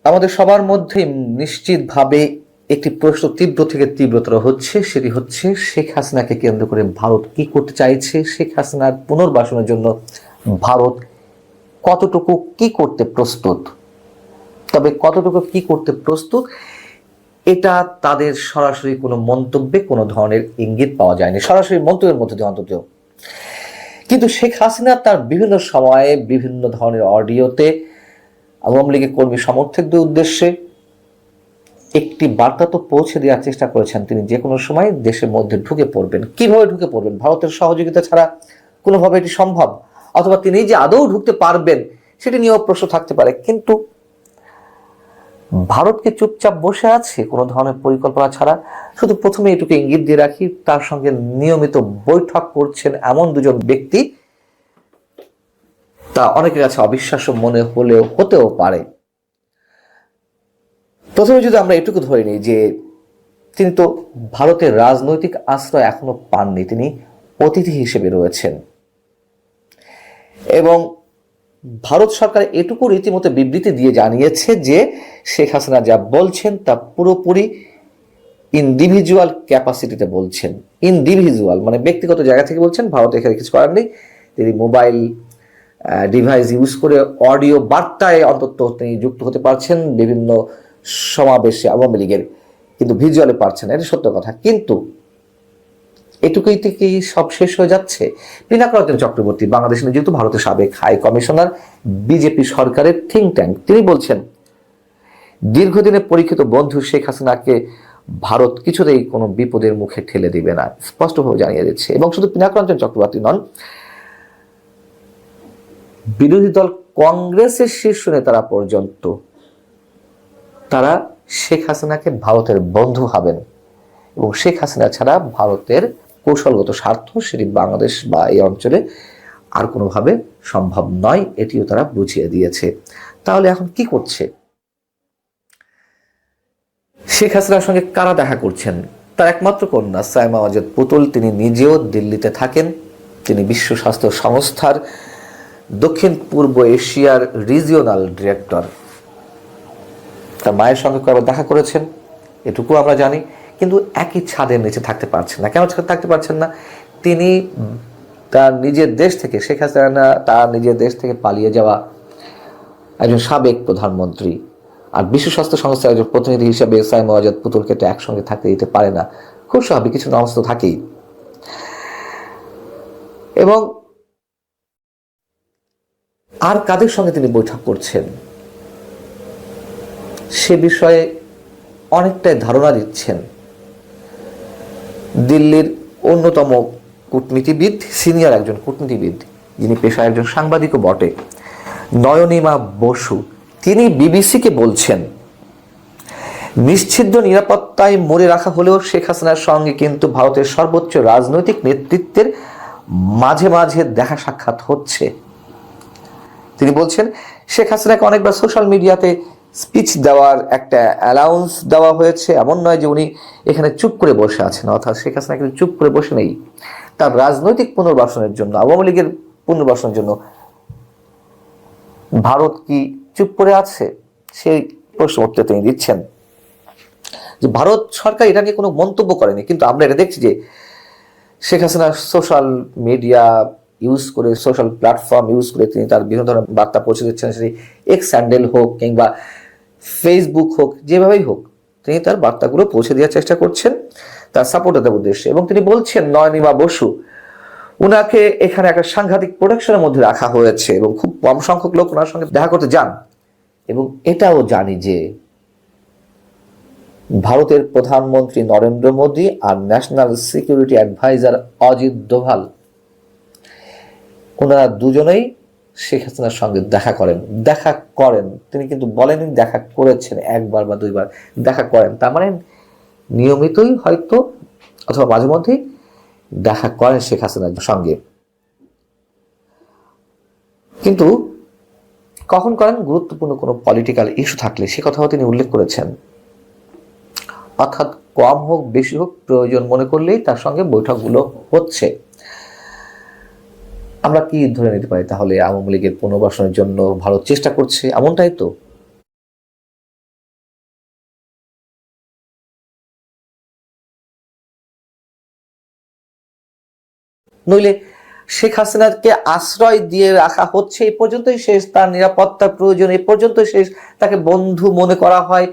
আমাদের সবার মধ্যে নিশ্চিতভাবে একটি প্রশ্ন তীব্র থেকে তীব্রতর হচ্ছে, সেটি হচ্ছে শেখ হাসিনাকে কেন্দ্র করে ভারত কি করতে চাইছে, শেখ হাসিনার পুনর্বাসনের জন্য ভারত কতটুকু কি করতে প্রস্তুত। তবে কতটুকু কি করতে প্রস্তুত এটা তাদের সরাসরি কোনো মন্তব্যে কোনো ধরনের ইঙ্গিত পাওয়া যায়নি, সরাসরি মন্তব্যের মধ্যে দিয়ে অন্তত। কিন্তু শেখ হাসিনা তার বিভিন্ন সময়ে বিভিন্ন ধরনের অডিওতে আওয়ামী লীগের কর্মী সমর্থকদের উদ্দেশ্যে একটি বার্তা তো পৌঁছে দেওয়ার চেষ্টা করেছেন, তিনি যে কোনো সময় দেশের মধ্যে ঢুকে পড়বেন। কিভাবে ঢুকে পড়বেন? ভারতের সহযোগিতা ছাড়া কোনোভাবে এটি সম্ভব, অথবা তিনি যে আদৌ ঢুকতে পারবেন সেটি নিয়েও প্রশ্ন থাকতে পারে। কিন্তু ভারতকে চুপচাপ বসে আছে কোনো ধরনের পরিকল্পনা ছাড়া? শুধু প্রথমে এটুকু ইঙ্গিত দিয়ে রাখি, তার সঙ্গে নিয়মিত বৈঠক করছেন এমন দুজন ব্যক্তি, তা অনেকের কাছে অবিশ্বাস্য মনে হতেও পারে। প্রথমে যদি আমরা এটুকু ধরে নিই যে তিনি তো ভারতের রাজনৈতিক আশ্রয় এখনো পাননি, তিনি অতিথি হিসেবে রয়েছেন। এবং ভারত সরকার এটুকু রীতিমতো বিবৃতি দিয়ে জানিয়েছে যে শেখ হাসিনা যা বলছেন তা পুরোপুরি ইন্ডিভিজুয়াল ক্যাপাসিটিতে বলছেন। ইন্ডিভিজুয়াল মানে ব্যক্তিগত জায়গা থেকে বলছেন, ভারত এখানে কিছু করার নেই। তিনি মোবাইল ডিভাইস ইউজ করে অডিও বার্তায় অন্তত তিনি যুক্ত হতে পারছেন বিভিন্ন সমাবেশে আওয়ামী লীগের, কিন্তু ভিজুয়ালে পারছেন, এটা সত্য কথা। কিন্তু এটুকুই থেকে সব শেষ হয়ে যাচ্ছে? পিনাকরঞ্জন চক্রবর্তী, বাংলাদেশ নিযুক্ত ভারতের সাবেক হাই কমিশনার, বিজেপি সরকারের থিঙ্ক ট্যাঙ্ক, তিনি বলছেন দীর্ঘদিনের পরীক্ষিত বন্ধু শেখ হাসিনাকে ভারত কিছুতেই কোনো বিপদের মুখে ঠেলে দিবে না, স্পষ্টভাবে জানিয়ে দিচ্ছে। এবং শুধু পিনাকরঞ্জন চক্রবর্তী নন, বিরোধী দল কংগ্রেসের শীর্ষ নেতারা পর্যন্ত তারা শেখ হাসিনাকে ভারতের বন্ধু ভাবেন, এবং শেখ হাসিনা ছাড়া ভারতের কৌশলগত স্বার্থ সেটি বাংলাদেশ বা এই অঞ্চলে আর কোনোভাবে সম্ভব নয়, এটিও তারা বুঝিয়ে দিয়েছে। তাহলে এখন কি করছে? শেখ হাসিনার সঙ্গে কারা দেখা করছেন? তার একমাত্র কন্যা সাইমা ওয়াজেদ পুতুল, তিনি নিজেও দিল্লিতে থাকেন। তিনি বিশ্ব স্বাস্থ্য সংস্থার দক্ষিণ পূর্ব এশিয়ার রিজিওনাল ডিরেক্টর। তার মায়ের সঙ্গে কয়েকবার দেখা করেছেন, এটুকু আমরা জানি। কিন্তু একই ছাদের নিচে থাকতে পারছেন না। কেন থাকতে পারছেন না? তিনি তার নিজের দেশ থেকে, শেখ হাসিনা তার নিজের দেশ থেকে পালিয়ে যাওয়া একজন সাবেক প্রধানমন্ত্রী, আর বিশ্ব স্বাস্থ্য সংস্থার একজন প্রতিনিধি হিসেবে সাইমা ওয়াজেদ পুতুলকে তো একসঙ্গে থাকতে দিতে পারে না। খুব স্বাভাবিক, কিছু নমস তো থাকেই। এবং আর কাদের সঙ্গে তিনি বৈঠক করছেন সে বিষয়ে অনেকটাই ধারণা দিচ্ছেন দিল্লির অন্যতম কূটনীতিবিদ, সিনিয়র একজন কূটনীতিবিদ, যিনি পেশায় একজন সাংবাদিকও বটে, নয়নিমা বসু। তিনি বিবিসিকে বলছেন নিশ্ছিদ্র নিরাপত্তায় মরে রাখা হলেও শেখ হাসিনার সঙ্গে কিন্তু ভারতের সর্বোচ্চ রাজনৈতিক নেতৃত্বের মাঝে মাঝে দেখা সাক্ষাৎ হচ্ছে। তিনি বলছেন শেখ হাসিনাকে অনেকবার সোশ্যাল মিডিয়াতে স্পিচ দেওয়ার একটা অ্যালাউন্স দেওয়া হয়েছে, এমন নয় যে উনি এখানে চুপ করে বসে আছেন। অর্থাৎ শেখ হাসিনা কিন্তু চুপ করে বসে নেই, তার রাজনৈতিক পুনর্বাসনের জন্য, আওয়ামী লীগের পুনর্বাসনের জন্য ভারত কি চুপ করে আছে? সেই প্রশ্ন উত্তর তিনি দিচ্ছেন যে ভারত সরকার এটা নিয়ে কোনো মন্তব্য করেনি, কিন্তু আমরা এটা দেখছি যে Sheikh Hasina social media use করে, সোশ্যাল প্ল্যাটফর্ম ইউজ করে তিনি তার বিভিন্ন ধরনের বার্তা পৌঁছে দিচ্ছেন। সেটি এক্স হ্যান্ডেল হোক কিংবা ফেসবুক হোক, যেভাবেই হোক তিনি তার বার্তাগুলো পৌঁছে দেওয়ার চেষ্টা করছেন তার সাপোর্টারদের উদ্দেশ্যে। এবং তিনি বলছেন নয়নিমা বসু, উনাকে এখানে একটা সাংঘাতিক প্রোটেকশনের মধ্যে রাখা হয়েছে এবং খুব কম সংখ্যক লোক ওনার সঙ্গে দেখা করতে যান। এবং এটাও জানি যে ভারতের প্রধানমন্ত্রী নরেন্দ্র মোদী আর national security adviser Ajit Doval, ওনারা দুজনেই শেখ হাসিনার সঙ্গে দেখা করেন। তিনি কিন্তু বলেননি দেখা করেছেন, একবার বা দুইবার দেখা করেন। তার মানে নিয়মিতই হয়তো অথবা মাঝে মধ্যেই দেখা করেন শেখ হাসিনার সঙ্গে। কিন্তু কখন করেন? গুরুত্বপূর্ণ কোনো পলিটিক্যাল ইস্যু থাকলে, সে কথাও তিনি উল্লেখ করেছেন। অর্থাৎ কম হোক বেশি হোক, প্রয়োজন মনে করলেই তার সঙ্গে বৈঠকগুলো হচ্ছে। আমরা কি ধরে নিতে পারি তাহলে? আওয়ামী লীগের পুনর্বাসনের জন্য ভারত চেষ্টা করছে, এমনটাই তো? নইলে শেখ হাসিনাকে আশ্রয় দিয়ে রাখা হচ্ছে, এই পর্যন্তই শেষ, তার নিরাপত্তার প্রয়োজন এই পর্যন্তই শেষ, তাকে বন্ধু মনে করা হয়,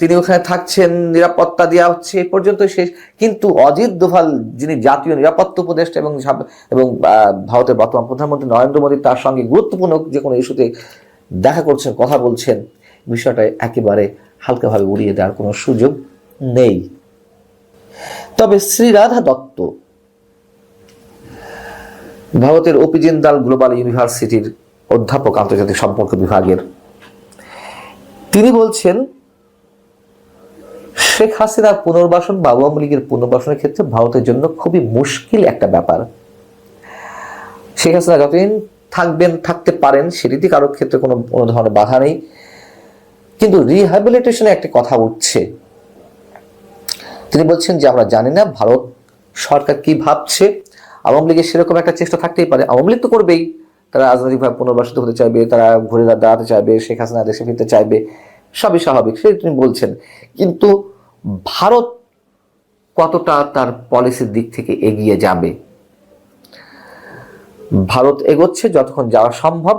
তিনি ওখানে থাকছেন, নিরাপত্তা দেওয়া হচ্ছে, এই পর্যন্তই শেষ। কিন্তু অজিত দোভাল, যিনি জাতীয় নিরাপত্তা উপদেষ্টা এবং ভারতের বর্তমান প্রধানমন্ত্রী নরেন্দ্র মোদী, তার সঙ্গে গুরুত্বপূর্ণ যে কোনো ইস্যুতে দেখা করছেন, কথা বলছেন, বিষয়টা একেবারে হালকাভাবে উড়িয়ে দেওয়ার কোনো সুযোগ নেই। তবে শ্রীরাধা দত্ত, ভারতের ওপি জিন্দাল গ্লোবাল ইউনিভার্সিটির অধ্যাপক আন্তর্জাতিক সম্পর্ক বিভাগের, তিনি বলছেন শেখ হাসিনার পুনর্বাসন বা আওয়ামী লীগের পুনর্বাসনের ক্ষেত্রে ভারতের জন্য খুবই মুশকিল একটা ব্যাপার। শেখ হাসিনা যতদিন থাকবেন, থাকতে পারেন, সেটিতে কারোর ক্ষেত্রে কোনো ধরনের বাধা নেই, কিন্তু রিহ্যাবিলিটেশনে একটা কথা উঠছে। তিনি বলছেন যে আমরা জানি না ভারত সরকার কি ভাবছে, আওয়ামী লীগের সেরকম একটা চেষ্টা থাকতেই পারে, আওয়ামী লীগ তো করবেই, তারা রাজনৈতিকভাবে পুনর্বাসিত হতে চাইবে, তারা ঘুরে দাঁড়াতে চাইবে, শেখ হাসিনা দেশে ফিরতে চাইবে, সবই স্বাভাবিক, সেটা তিনি বলছেন। কিন্তু ভারত কতটা তার পলিসির দিক থেকে এগিয়ে যাবে? ভারত এগোচ্ছে, যতক্ষণ যাওয়া সম্ভব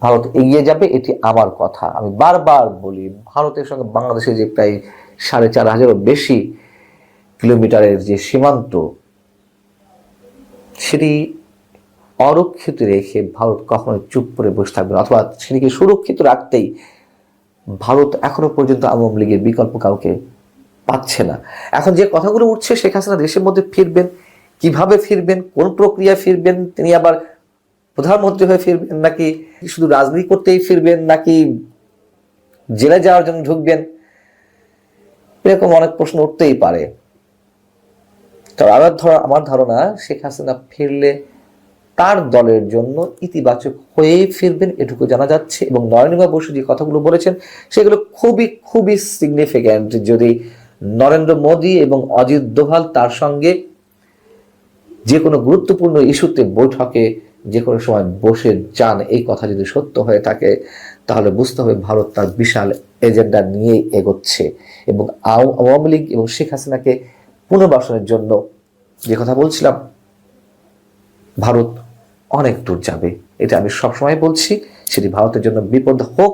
ভারত এগিয়ে যাবে, এটি আমার কথা। আমি বারবার বলি, ভারতের সঙ্গে বাংলাদেশের যে প্রায় 4,500 বেশি কিলোমিটারের যে সীমান্ত, সেটি অরক্ষিত রেখে ভারত কখনোই চুপ করে বসে থাকবে না, অথবা সেটিকে সুরক্ষিত রাখতেই ভারত এখনো পর্যন্ত আওয়ামী লীগের বিকল্প কাউকে পাচ্ছে না। এখন যে কথাগুলো উঠছে, শেখ হাসিনা দেশের মধ্যে ফিরবেন, কিভাবে ফিরবেন, কোন প্রক্রিয়া ফিরবেন, তিনি আবার প্রধানমন্ত্রী হয়ে ফিরবেন, নাকি শুধু রাজনীতি করতেই ফিরবেন, নাকি জেলে যাওয়ার জন্য ঢুকবেন, এরকম অনেক প্রশ্ন উঠতেই পারে। তো আমার ধারণা শেখ হাসিনা ফিরলে তার দলের জন্য ইতিবাচক হয়ে ফিরবেন, এটুকু জানা যাচ্ছে। এবং নরেন্দ্র বসু যে কথাগুলো বলেছেন সেগুলো খুবই খুবই সিগনিফিক্যান্ট। যদি নরেন্দ্র মোদী এবং অজিত দোভাল তার সঙ্গে যে কোনো গুরুত্বপূর্ণ ইস্যুতে বৈঠকে যে কোনো সময় বসে যান, এই কথা যদি সত্য হয়ে থাকে, তাহলে বুঝতে হবে ভারত তার বিশাল এজেন্ডা নিয়ে এগোচ্ছে এবং আওয়ামী লীগ এবং শেখ হাসিনাকে পুনর্বাসনের জন্য যে কথা বলছিলাম, ভারত অনেক দূর যাবে, এটা আমি সবসময় বলছি। সেটি ভারতের জন্য বিপদ হোক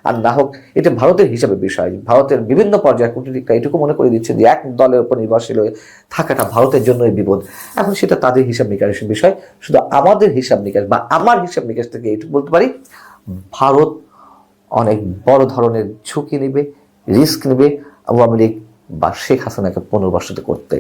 আর না হোক, এটা ভারতের হিসাবে বিষয়। ভারতের বিভিন্ন পর্যায়ে কূটনীতিকরা এটুকু মনে করে দিচ্ছে যে এক দলের উপর নির্ভরশীল হয়ে থাকাটা ভারতের জন্যই বিপদ। এখন সেটা তাদের হিসাব নিকাশের বিষয়। শুধু আমাদের হিসাব নিকাশ বা আমার হিসাব নিকাশ থেকে এটুকু বলতে পারি, ভারত অনেক বড় ধরনের ঝুঁকি নেবে, রিস্ক নেবে আওয়ামী লীগ বা শেখ হাসিনাকে পুনর্বাসিত করতে।